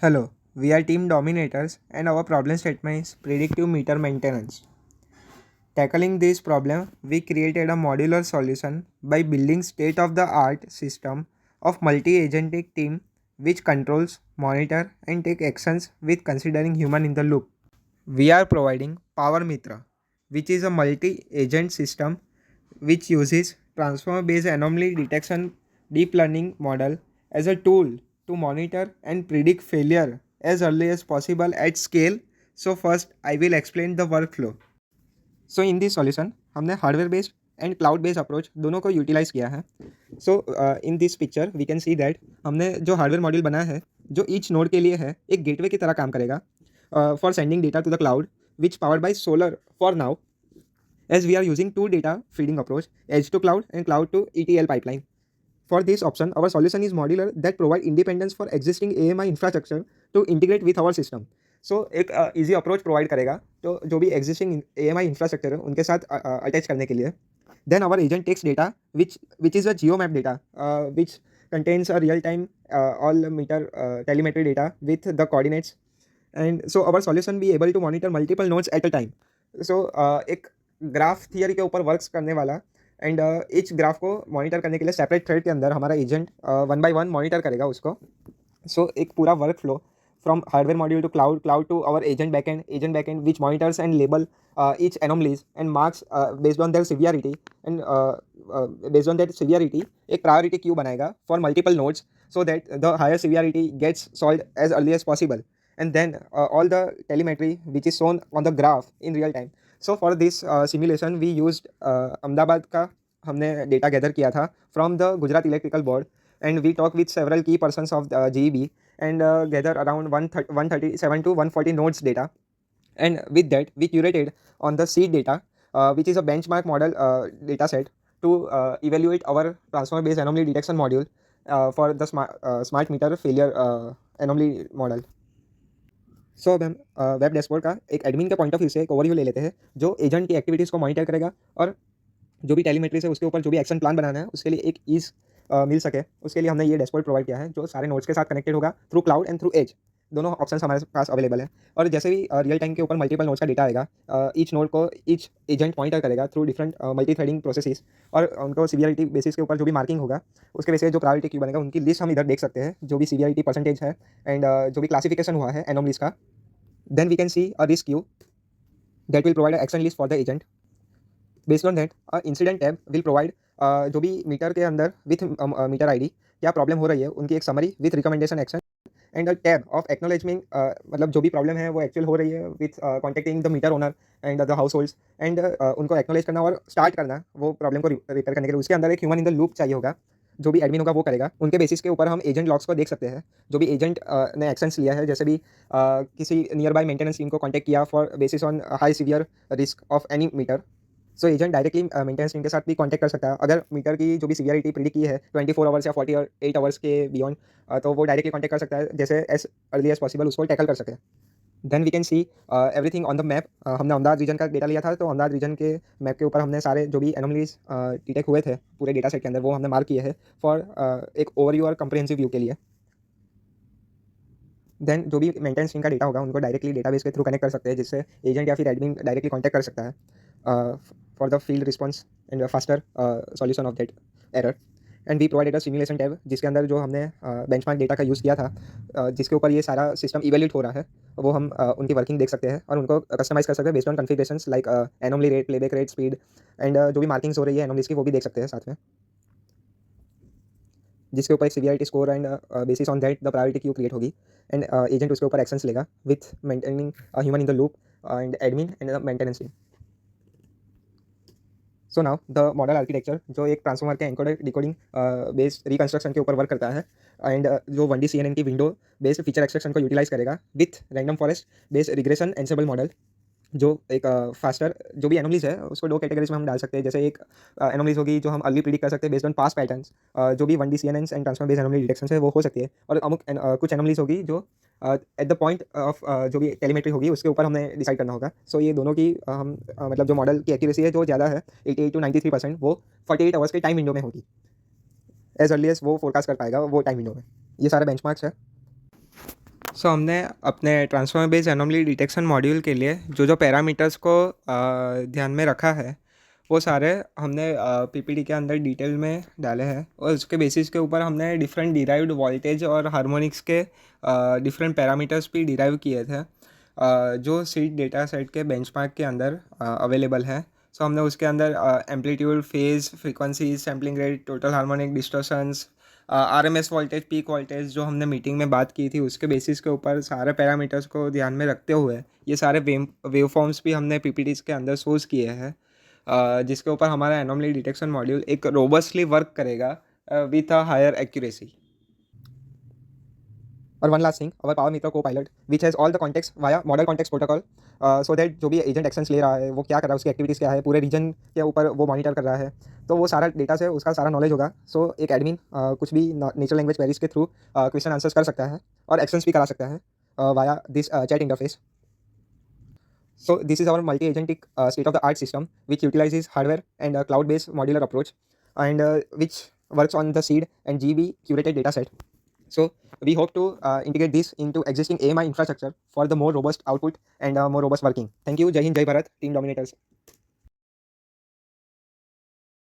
Hello, we are Team Dominators and our problem statement is predictive meter maintenance. Tackling this problem, we created a modular solution by building state-of-the-art system of multi-agentic team which controls, monitor and take actions with considering human in the loop. We are providing Power Mitra, which is a multi-agent system which uses transformer-based anomaly detection deep learning model as a tool to monitor and predict failure as early as possible at scale. So first, I will explain the workflow. So in this solution हमने hardware based and cloud based approach दोनों को utilize किया है. So in this picture we can see that हमने जो hardware module बनाया है जो ईच नोड के लिए है एक गेटवे की तरह काम करेगा for sending data to the cloud which powered by solar for now as we are using two data feeding approach, edge to cloud and cloud to ETL pipeline. For this option, our solution is modular that provide independence for existing AMI infrastructure to integrate with our system. So एक easy approach provide करेगा तो जो भी existing AMI infrastructure है उनके साथ attach करने के लिए. Then our agent takes data which is a geomap data which contains a real time all meter telemetry data with the coordinates, and so our solution be able to monitor multiple nodes at a time. So एक graph theory के ऊपर works करने वाला and each graph को monitor करने के लिए separate thread के अंदर हमारा agent one by one monitor करेगा उसको. सो एक पूरा workflow from hardware module to cloud, cloud to our agent backend which monitors and label each anomalies and marks based on their severity, and based on that severity एक priority queue बनाएगा for multiple nodes so that the higher severity gets solved as early as possible, and then all the telemetry which is shown on the graph in real time. So for this simulation we used Ahmedabad का हमने data gather किया था from the Gujarat electrical board, and we talk with several key persons of the GEB and gather around 137 to 140 nodes data, and with that we curated on the seed data which is a benchmark model data set to evaluate our transformer based anomaly detection module for the smart meter failure anomaly model. सो अब हम web dashboard का एक admin के point of view से एक overview ले लेते हैं जो एजेंट की एक्टिविटीज़ को मॉनिटर करेगा और जो भी टेलीमेट्री से उसके ऊपर जो भी एक्शन प्लान बनाना है उसके लिए एक ईज मिल सके उसके लिए हमने ये डैशबोर्ड प्रोवाइड किया है जो सारे नोड्स के साथ कनेक्टेड होगा through cloud and through edge. दोनों ऑप्शन हमारे पास अवेलेबल है और जैसे भी रियल टाइम के ऊपर मल्टीपल नोड्स का डेटा आएगा ईच नोड को ईच एजेंट मॉनिटर करेगा through different multi threading processes, और उनको सीवियरिटी बेसिस के ऊपर जो भी मार्किंग होगा उसके बेसिस जो प्रायोरिटी क्यू बनेगा उनकी लिस्ट हम इधर देख सकते हैं जो भी सीवियरिटी परसेंटेज है एंड जो भी क्लासिफिकेशन हुआ है एनोमलीज का. Then we can see a risk queue that will provide an action list for the agent. Based on that, a incident tab will provide जो भी मीटर के अंदर विथ मीटर आईडी क्या प्रॉब्लम हो रही है उनकी एक summary with recommendation action and a tab of acknowledgement, मतलब जो भी प्रॉब्लम है वो एक्चुअल हो रही है with contacting the meter owner and the households, and उनको एक्नोलेज करना और स्टार्ट करना वो प्रॉब्लम को रिपेयर करने के लिए. उसके अंदर एक ह्यूमन इन द लूप चाहिए होगा जो भी एडमिन होगा वो करेगा. उनके बेसिस के ऊपर हम एजेंट लॉग्स को देख सकते हैं जो भी एजेंट ने एक्शंस लिया है, जैसे भी किसी नियर बाय मेंटेनेंस टीम को कॉन्टैक्ट किया for basis on high severe risk of any meter. So agent directly maintenance team के साथ भी कॉन्टैक्ट कर सकता है अगर मीटर की जो भी सीवियरिटी प्रिडिक्ट की है 24 आवर्स या 48 आवर्स के बियॉन्ड, तो वो डायरेक्टली कॉन्टैक्ट कर सकता है जैसे एज अर्ली एज पॉसिबल उसको टैकल कर सके. Then we can see everything on the map. हमने अहमदाबाद रीजन का डेटा लिया था तो अहमदाबाद रीजन के मैप के ऊपर हमने सारे जो भी एनोमलीज डिटेक्ट हुए थे पूरे डेटा सेट के अंदर वो हमने मार्क किए हैं फॉर एक ओवरव्यू और कंप्रिहेंसिव व्यू के लिए. देन जो भी मेंटेनेंस टीम का डेटा होगा उनको डायरेक्टली डेटाबेस के थ्रू कनेक्ट कर सकते हैं जिससे एजेंट या फिर एडमिन डायरेक्टली कॉन्टैक्ट कर सकता है for the field response and faster solution of that error. And we provided a simulation tab जिसके अंदर जो हमने बेंचमार्क डेटा का यूज़ किया था जिसके ऊपर ये सारा सिस्टम इवेल्यूट हो रहा है वो हम उनकी वर्किंग देख सकते हैं और उनको कस्टमाइज़ कर सकते हैं based on configurations like anomaly rate, playback rate, speed and जो भी मार्किंग्स हो रही है एनोमलीज की वो भी देख सकते हैं साथ में, जिसके ऊपर एक severity score and bases on that the priority queue create होगी एंड एजेंट उसके ऊपर एक्शंस लेगा with maintaining human in the loop and admin and maintenance team. So now the model architecture जो एक ट्रांसफॉर्मर के एनकोडर डिकोडिंग बेस्ड रिकंस्ट्रक्शन के ऊपर work करता है एंड जो 1D CNN की विंडो बेस्ड फीचर एक्सट्रैक्शन को यूटिलाइज करेगा with random forest based regression ensemble model जो एक फास्टर जो भी एनोमलीज है उसको दो कैटेगरीज में हम डाल सकते हैं. जैसे एक एनोमलीज होगी जो हम अर्ली प्रिडिक्ट कर सकते हैं बेस्ड ऑन पास्ट पैटर्न्स, जो भी 1D CNNs and transformer based anomaly detection है वो हो सकती है, और अमुक कुछ एनोमलीज होगी जो एट द पॉइंट ऑफ जो भी टेलीमेट्री होगी उसके ऊपर हमने डिसाइड करना होगा. सो ये दोनों की हम मतलब जो मॉडल की एक्यूरेसी है जो ज़्यादा है 88 to 93% वो 48 आवर्स के टाइम विंडो में होगी एज अर्ली एज वो फोरकास्ट कर पाएगा वो टाइम विंडो में. ये सारे बेंचमार्क्स है. सो हमने अपने transformer based anomaly detection module के लिए जो जो पैरामीटर्स को ध्यान में रखा है वो सारे हमने पीपीटी के अंदर डिटेल में डाले हैं, और उसके बेसिस के ऊपर हमने डिफरेंट डिराइव्ड वोल्टेज और हार्मोनिक्स के डिफरेंट पैरामीटर्स भी डिराइव किए थे, जो सीट डेटा सेट के बेंचमार्क के अंदर अवेलेबल है। सो हमने उसके अंदर amplitude, phase, frequency, sampling rate, total harmonic distortions, RMS voltage, peak voltage जो हमने मीटिंग में बात की थी उसके बेसिस के ऊपर सारे पैरामीटर्स को ध्यान में रखते हुए ये सारे वेव फॉर्म्स भी हमने पीपीटीज के अंदर सोर्स किए हैं, जिसके ऊपर हमारा एनोमली डिटेक्शन मॉड्यूल एक रोबस्टली वर्क करेगा विथ अ हायर एक्यूरेसी। और one last thing, our power meter को pilot which has all the context via model context protocol, so that जो भी एजेंट एक्शंस ले रहा है वो क्या कर रहा है, उसकी एक्टिविटीज़ क्या है, पूरे रीजन के ऊपर वो मॉनिटर कर रहा है, तो वो सारा डेटा से उसका सारा नॉलेज होगा। सो एक एडमिन कुछ भी नेचुरल लैंग्वेज क्वेरीज के थ्रू क्वेश्चन आंसर्स कर सकता है और एक्शंस भी करा सकता है via this chat interface. So this is our multi-agentic state-of-the-art system which utilizes hardware and a cloud-based modular approach, and which works on the seed and GB curated data set. So we hope to integrate this into existing AMI infrastructure for the more robust output and more robust working. Thank you. Jai Hind, Jai Bharat, Team Dominators.